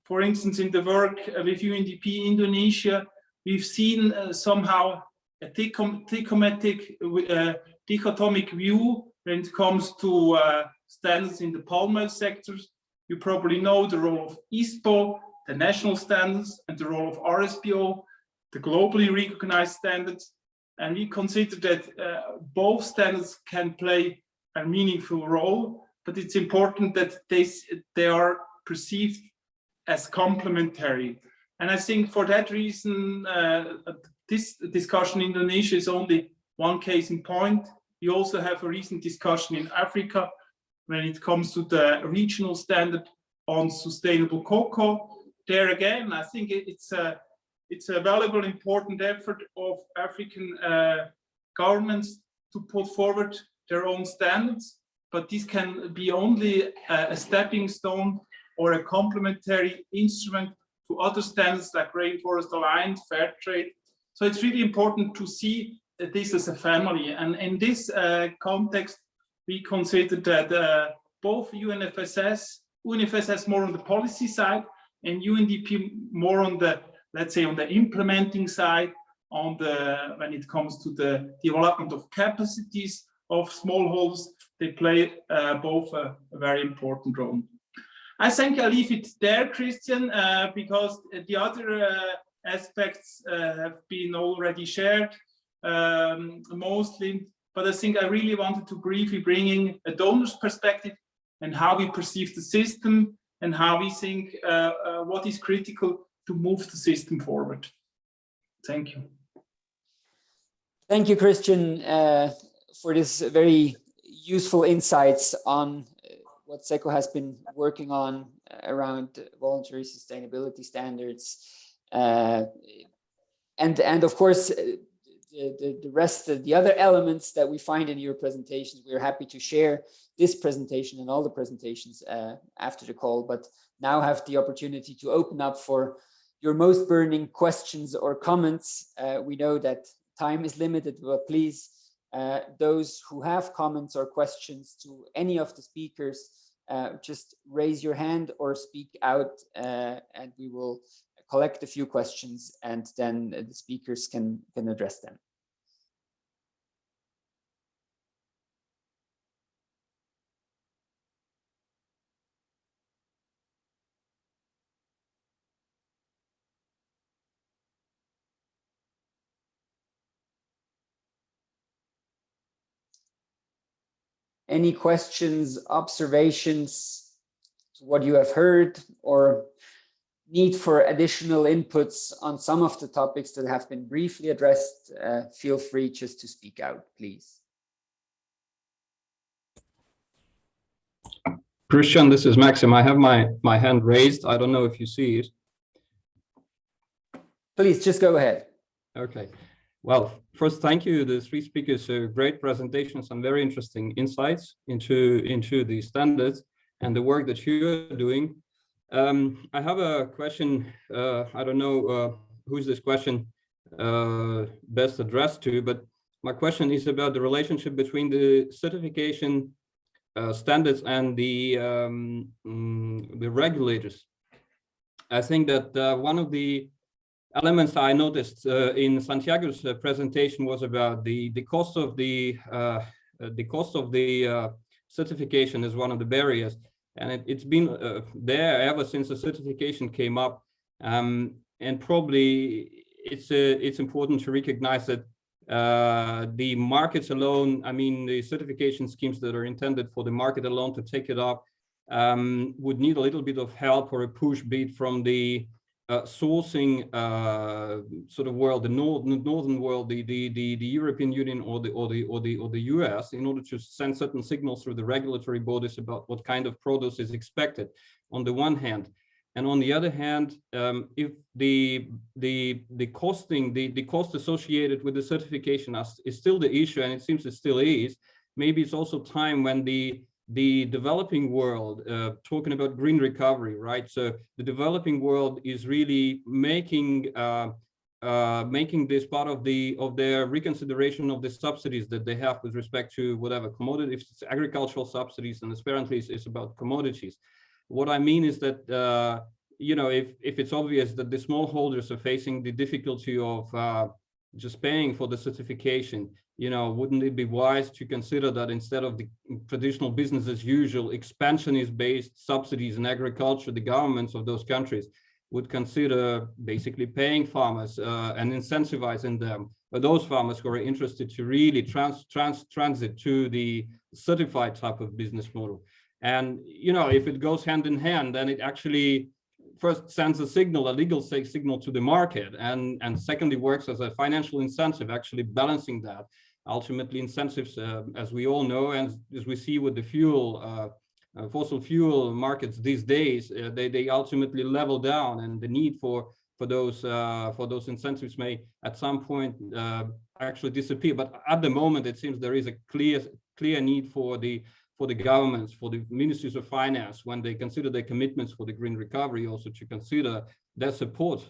For instance, in the work with UNDP Indonesia, we've seen somehow a dichotomic view when it comes to standards in the palm oil sectors. You probably know the role of ISPO, the national standards, and the role of RSPO, the globally recognized standards. And we consider that both standards can play a meaningful role, but it's important that they are perceived as complementary. And I think for that reason, this discussion in Indonesia is only one case in point. We also have a recent discussion in Africa when it comes to the regional standard on sustainable cocoa. There again, I think it's a valuable, important effort of African governments to put forward their own standards, but this can be only a stepping stone or a complementary instrument to other standards like Rainforest Alliance, Fair Trade. So it's really important to see this as a family. And in this context, we consider that both UNFSS more on the policy side and UNDP more on the, let's say, on the implementing side, on the, when it comes to the development of capacities of smallholders, they play both a very important role. I think I'll leave it there, Christian, because the other aspects have been already shared mostly, but I think I really wanted to briefly bring in a donor's perspective and how we perceive the system and how we think what is critical to move the system forward. Thank you. Thank you, Christian, for this very useful insights on what SECO has been working on around voluntary sustainability standards. And of course, the rest of the other elements that we find in your presentations, we're happy to share this presentation and all the presentations after the call, but now have the opportunity to open up for your most burning questions or comments. We know that time is limited, but please, those who have comments or questions to any of the speakers, just raise your hand or speak out, and we will collect a few questions and then the speakers can address them. any questions, observations, what you have heard, or need for additional inputs on some of the topics that have been briefly addressed, feel free just to speak out, please. Christian, this is Maxim. I have my hand raised. I don't know if you see it. Please, just go ahead. Okay. Well, first, thank you, the three speakers. Great presentations, some very interesting insights into the standards and the work that you're doing. I have a question. I don't know who's this question best addressed to, but my question is about the relationship between the certification standards and the regulators. I think that one of the elements I noticed in Santiago's presentation was about the cost of the certification is one of the barriers, and it's been there ever since the certification came up, and probably it's important to recognize that the markets alone, I mean, the certification schemes that are intended for the market alone to take it up would need a little bit of help or a push, be it from the sourcing sort of world, the northern world, the European Union or the US, in order to send certain signals through the regulatory bodies about what kind of produce is expected on the one hand. And on the other hand, if the costing, the cost associated with the certification is still the issue, and it seems it still is, maybe it's also time when the developing world, talking about green recovery, right? So the developing world is really making this part of their reconsideration of the subsidies that they have with respect to whatever commodity, if it's agricultural subsidies, and apparently it's about commodities. What I mean is that, you know, if it's obvious that the smallholders are facing the difficulty of just paying for the certification, you know, wouldn't it be wise to consider that instead of the traditional business as usual, expansionist-based subsidies in agriculture, the governments of those countries would consider basically paying farmers and incentivizing them, but those farmers who are interested to really transit to the certified type of business model. And, you know, if it goes hand in hand, then it actually first sends a signal, a legal signal to the market, and secondly works as a financial incentive, actually balancing that. Ultimately, incentives, as we all know, and as we see with the fossil fuel markets these days, they ultimately level down, and the need for those incentives may at some point actually disappear. But at the moment, it seems there is a clear need for the governments, for the ministries of finance, when they consider their commitments for the green recovery, also to consider their support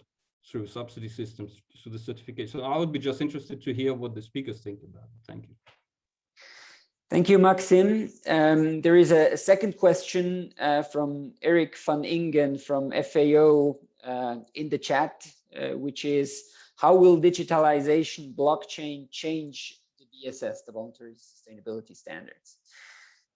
through subsidy systems to the certification. So I would be just interested to hear what the speakers think about it. Thank you. Thank you, Maxim. There is a second question from Eric van Ingen from FAO in the chat, which is, how will digitalization, blockchain change the VSS, the Voluntary Sustainability Standards?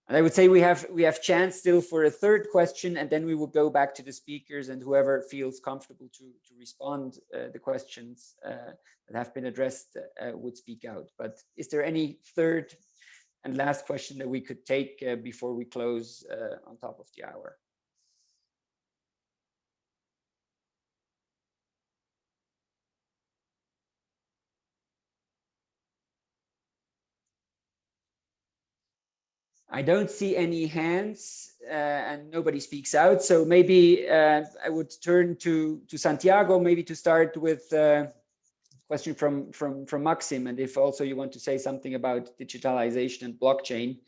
And I would say we have chance still for a third question, and then we will go back to the speakers, and whoever feels comfortable to respond the questions that have been addressed would speak out. But is there any third and last question that we could take before we close on top of the hour? I don't see any hands and nobody speaks out. So maybe I would turn to Santiago, maybe to start with a question from Maxim. And if also you want to say something about digitalization and blockchain,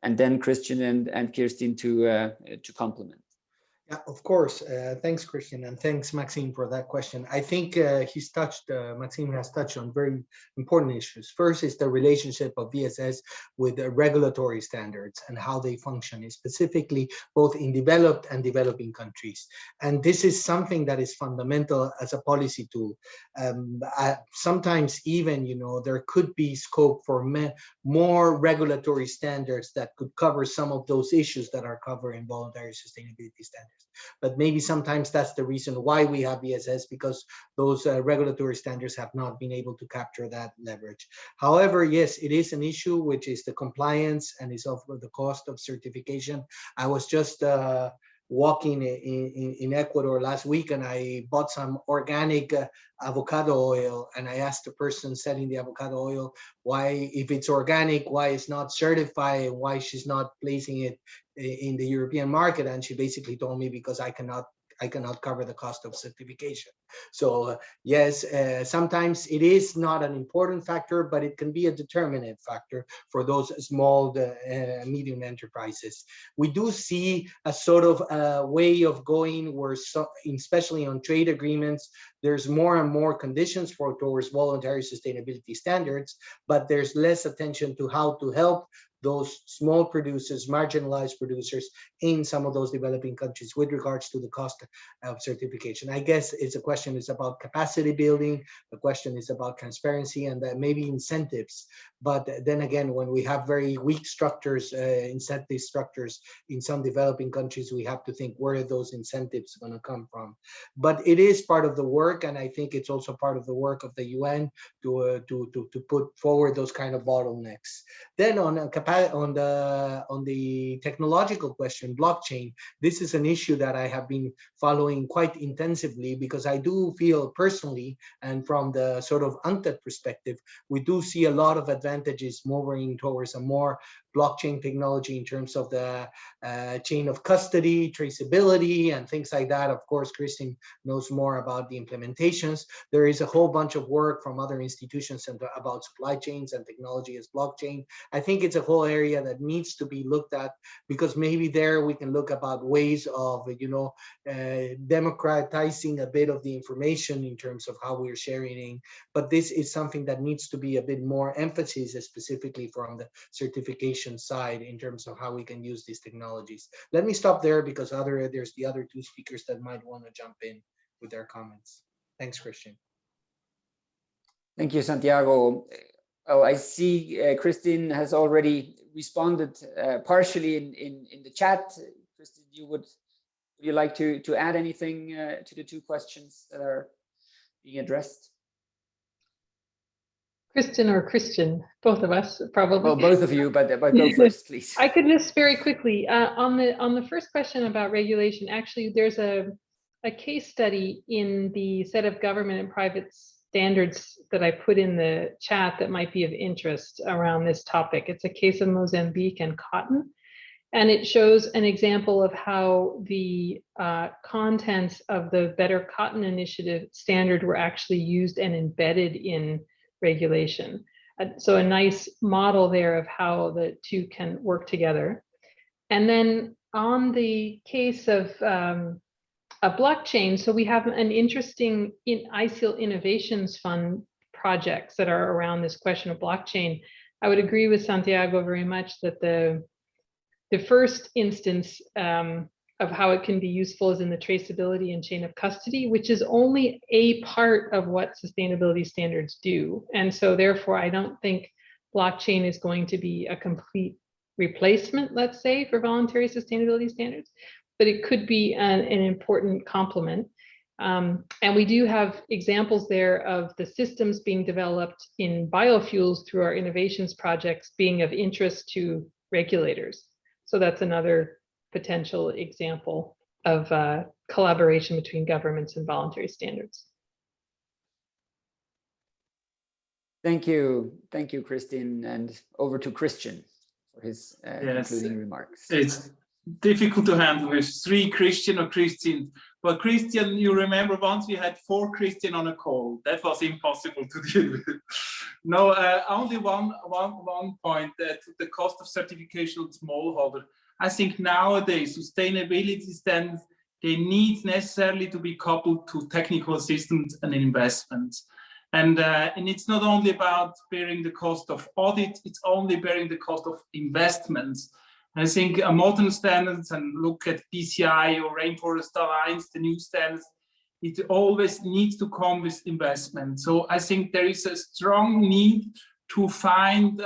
and then Christian and Kirsten to complement. Yeah, of course. Thanks, Christian, and thanks, Maxime, for that question. I think Maxime has touched on very important issues. First is the relationship of VSS with the regulatory standards and how they function, specifically both in developed and developing countries. And this is something that is fundamental as a policy tool. Sometimes even, you know, there could be scope for more regulatory standards that could cover some of those issues that are covered in voluntary sustainability standards. But maybe sometimes that's the reason why we have BSS, because those regulatory standards have not been able to capture that leverage. However, yes, it is an issue, which is the compliance and is of the cost of certification. I was just walking in Ecuador last week, and I bought some organic avocado oil, and I asked the person selling the avocado oil why, if it's organic, why it's not certified, and why she's not placing it in the European market. And she basically told me, because I cannot cover the cost of certification. So yes, sometimes it is not an important factor, but it can be a determinant factor for those small, medium enterprises. We do see a sort of way of going where, especially on trade agreements, there's more and more conditions towards voluntary sustainability standards, but there's less attention to how to help those small producers, marginalized producers in some of those developing countries with regards to the cost of certification. I guess it's a question is about capacity building, the question is about transparency, and maybe incentives. But then again, when we have very weak structures, incentive structures in some developing countries, we have to think, where are those incentives going to come from? But it is part of the work, and I think it's also part of the work of the UN to put forward those kind of bottlenecks. Then on the technological question, blockchain, this is an issue that I have been following quite intensively, because I do feel personally, and from the sort of UNCTAD perspective, we do see a lot of advantages moving towards a more blockchain technology in terms of the chain of custody, traceability, and things like that. Of course, Christine knows more about the implementations. There is a whole bunch of work from other institutions about supply chains and technology as blockchain. I think it's a whole area that needs to be looked at, because maybe there we can look about ways of, democratizing a bit of the information in terms of how we're sharing. But this is something that needs to be a bit more emphasis, specifically from the certification side, in terms of how we can use these technologies. Let me stop there, because there's the other two speakers that might want to jump in with their comments. Thanks, Christian. Thank you, Santiago. Oh, I see Christine has already responded partially in the chat. Christine, would you like to add anything to the two questions that are being addressed? Kristen or Christian, both of us probably. Well, both of you, but go first, please. I could just very quickly on the first question about regulation. Actually, there's a case study in the set of government and private standards that I put in the chat that might be of interest around this topic. It's a case of Mozambique and cotton, and it shows an example of how the contents of the Better Cotton Initiative standard were actually used and embedded in regulation. So a nice model there of how the two can work together. And then on the case of a blockchain, so we have an interesting ISIL Innovations Fund projects that are around this question of blockchain. I would agree with Santiago very much that the first instance of how it can be useful is in the traceability and chain of custody, which is only a part of what sustainability standards do. And so therefore, I don't think blockchain is going to be a complete replacement, let's say, for voluntary sustainability standards, but it could be an important complement. And we do have examples there of the systems being developed in biofuels through our innovations projects being of interest to regulators. So that's another potential example of collaboration between governments and voluntary standards. Thank you, Christine, and over to Christian for his concluding remarks. It's difficult to handle with three Christian or Christians. But Christian, you remember once we had 4 Christian on a call. That was impossible to deal with. No, only one point, that the cost of certification of smallholder. I think nowadays sustainability standards, they need necessarily to be coupled to technical assistance and investments. And it's not only about bearing the cost of audit, it's only bearing the cost of investments. I think modern standards, and look at PCI or Rainforest Alliance, the new standards, it always needs to come with investment. So I think there is a strong need to find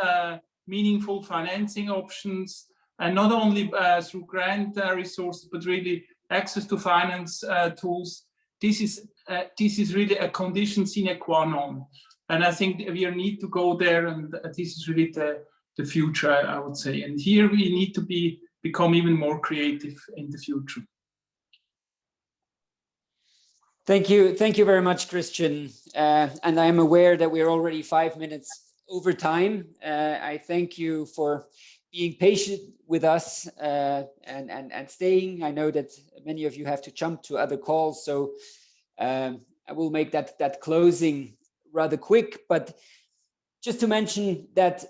meaningful financing options, and not only through grant resources, but really access to finance tools. This is really a condition sine qua non. And I think we need to go there, and this is really the future, I would say. And here we need to become even more creative in the future. Thank you very much, Christian. And I'm aware that we're already 5 minutes over time. I thank you for being patient with us and staying. I know that many of you have to jump to other calls, so I will make that closing rather quick. But just to mention that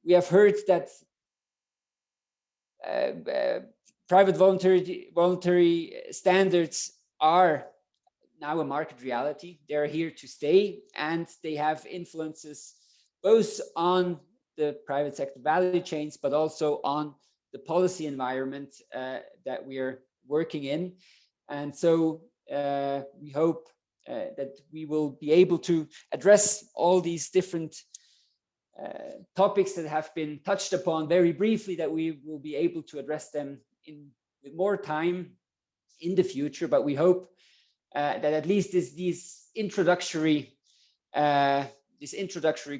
we have heard that private voluntary standards are now a market reality. They're here to stay, and they have influences both on the private sector value chains, but also on the policy environment that we're working in. And so we hope that we will be able to address all these different topics that have been touched upon very briefly, that we will be able to address them with more time in the future. But we hope that at least this introductory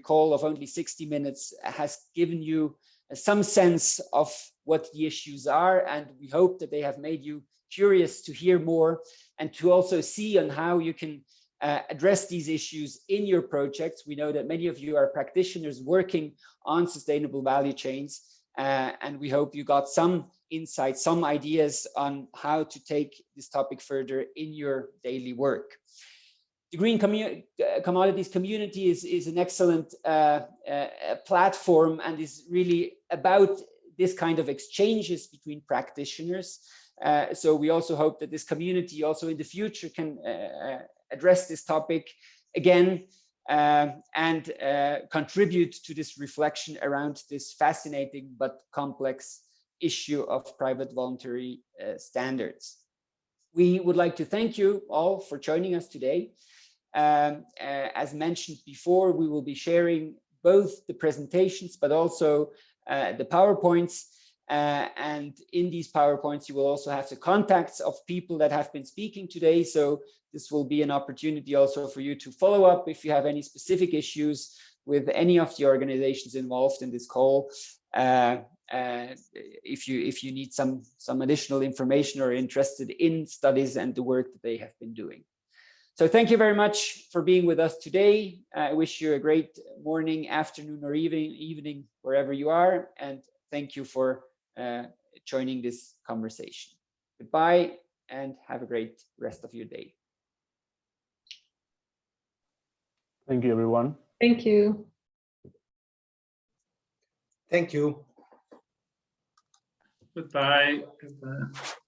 call of only 60 minutes has given you some sense of what the issues are, and we hope that they have made you curious to hear more and to also see on how you can address these issues in your projects. We know that many of you are practitioners working on sustainable value chains, and we hope you got some insights, some ideas on how to take this topic further in your daily work. The Green Commodities Community is an excellent platform, and is really about this kind of exchanges between practitioners. So we also hope that this community also in the future can address this topic again and contribute to this reflection around this fascinating but complex issue of private voluntary standards. We would like to thank you all for joining us today. As mentioned before, we will be sharing both the presentations but also the PowerPoints. And in these PowerPoints, you will also have the contacts of people that have been speaking today. So this will be an opportunity also for you to follow up if you have any specific issues with any of the organizations involved in this call. If you need some additional information or are interested in studies and the work that they have been doing. So thank you very much for being with us today. I wish you a great morning, afternoon, or evening, wherever you are. And thank you for joining this conversation. Goodbye and have a great rest of your day. Thank you, everyone. Thank you. Thank you. Goodbye. Goodbye.